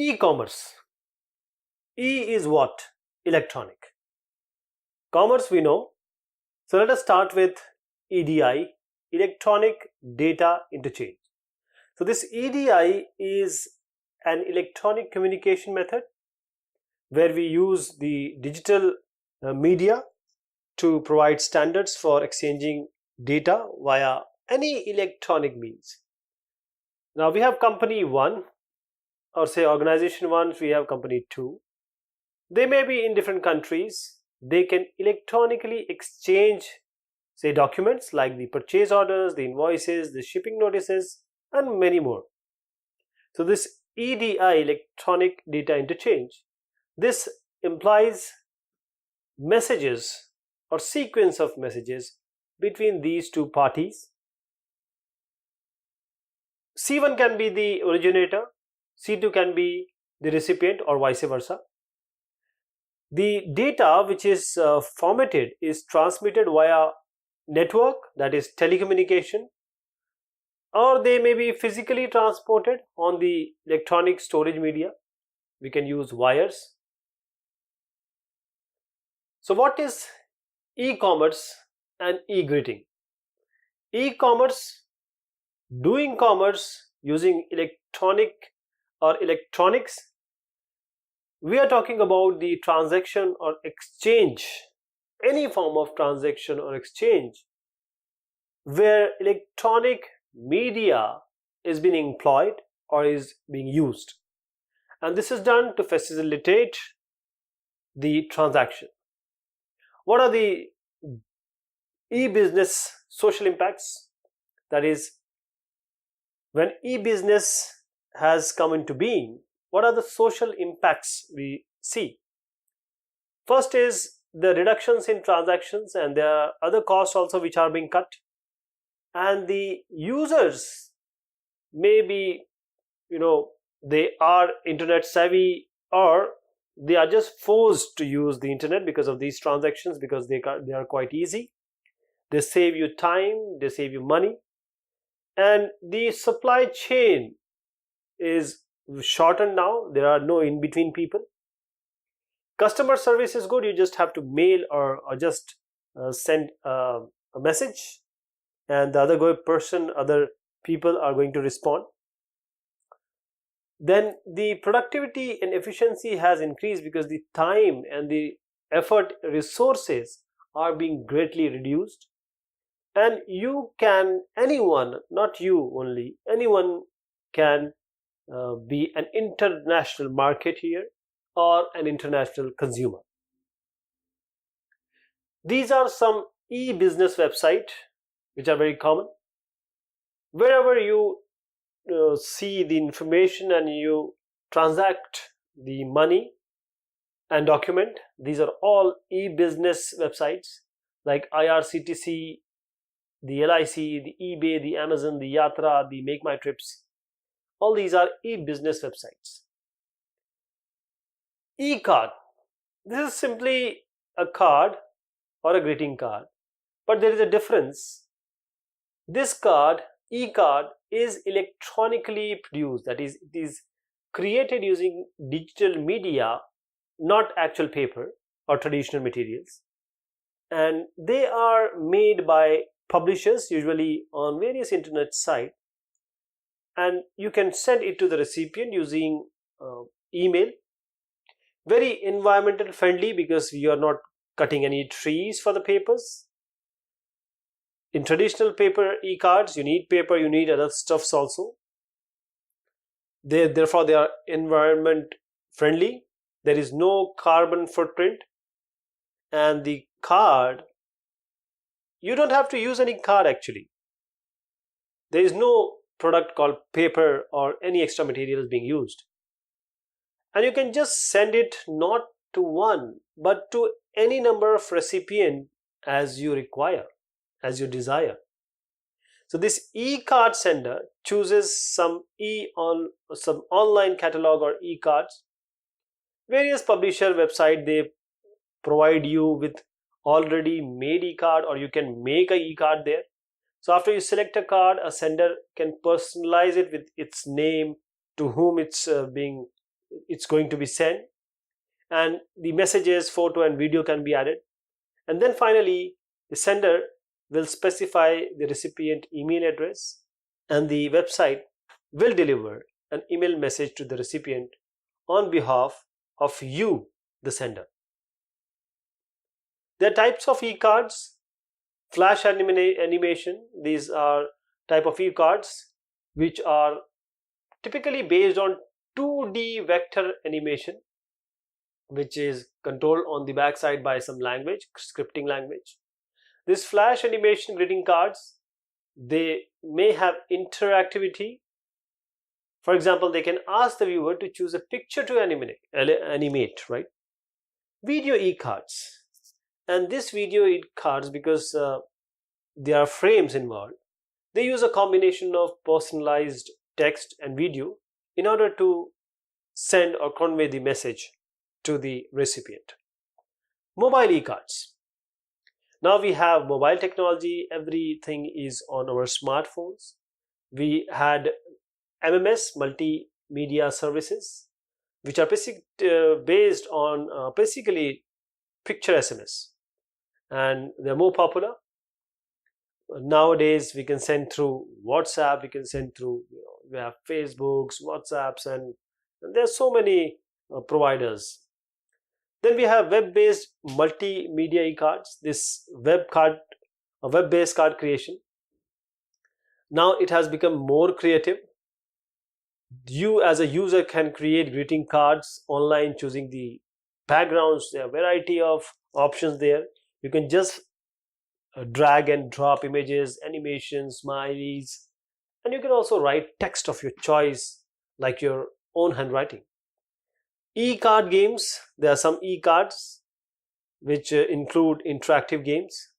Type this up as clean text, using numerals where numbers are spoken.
E-commerce. E is what? Electronic. Commerce we know. So let us start with EDI, Electronic Data Interchange. So this EDI is an electronic communication method where we use the digital media to provide standards for exchanging data via any electronic means. Now we have company 1, or say organization 1, we have company 2. They may be in different countries. They can electronically exchange, say, documents like the purchase orders, the invoices, the shipping notices, and many more. So this EDI, electronic data interchange, this implies messages or sequence of messages between these two parties. C1 can be the originator, C2 can be the recipient, or vice versa. The data which is formatted is transmitted via network, that is telecommunication, or they may be physically transported on the electronic storage media. We can use wires. So what is e-commerce and e-greeting? E-commerce, doing commerce using electronic or electronics. We are talking about the transaction or exchange, any form of transaction or exchange where electronic media is being employed or is being used, and this is done to facilitate the transaction. What are the e-business social impacts? That is, when e-business has come into being, what are the social impacts we see? First is the reductions in transactions, and there are other costs also which are being cut, and the users may be, they are internet savvy, or they are just forced to use the internet because of these transactions, because they are quite easy. They save you time, they save you money, and the supply chain is shortened now. There are no in-between people. Customer service is good. You just have to mail or just send a message, and the other people are going to respond. Then the productivity and efficiency has increased because the time and the effort resources are being greatly reduced, and anyone, not you only, anyone can be an international market here or an international consumer. These are some e-business websites which are very common. Wherever you see the information and you transact the money and document, these are all e-business websites like IRCTC, the LIC, the eBay, the Amazon, the Yatra, the Make My Trips. All these are e-business websites. E-card. This is simply a card or a greeting card, but there is a difference. This card, e-card, is electronically produced. That is, it is created using digital media, not actual paper or traditional materials. And they are made by publishers, usually on various internet sites. And you can send it to the recipient using email. Very environmental friendly because you are not cutting any trees for the papers. In traditional paper e-cards, you need paper, you need other stuffs also. Therefore, they are environment friendly. There is no carbon footprint. And the card, you don't have to use any card actually. There is no product called paper or any extra materials being used. And you can just send it not to one, but to any number of recipient as you require, as you desire. So this e-card sender chooses some online catalog or e-cards. Various publisher website, they provide you with already made e-card, or you can make a e-card there. So after you select a card, a sender can personalize it with its name, to whom it's being it's going to be sent, and the messages, photo and video can be added. And then finally the sender will specify the recipient email address, and the website will deliver an email message to the recipient on behalf of you, the sender. There are types of e-cards. Flash animation, these are type of e-cards which are typically based on 2D vector animation, which is controlled on the backside by some language, scripting language. This flash animation greeting cards, they may have interactivity. For example, they can ask the viewer to choose a picture to animate, right? Video e-cards. And this video e-cards, because there are frames involved, they use a combination of personalized text and video in order to send or convey the message to the recipient. Mobile e-cards. Now we have mobile technology, everything is on our smartphones. We had MMS, multimedia services, which are based on basically picture SMS, and they're more popular. Nowadays we can send through WhatsApp, we can send through, we have Facebooks, WhatsApps, and there are so many providers. Then we have web-based multimedia e-cards. This web-based card creation. Now it has become more creative. You as a user can create greeting cards online, choosing the backgrounds. There are a variety of options there. You can just drag and drop images, animations, smileys, and you can also write text of your choice, like your own handwriting. E-card games. There are some e-cards which include interactive games.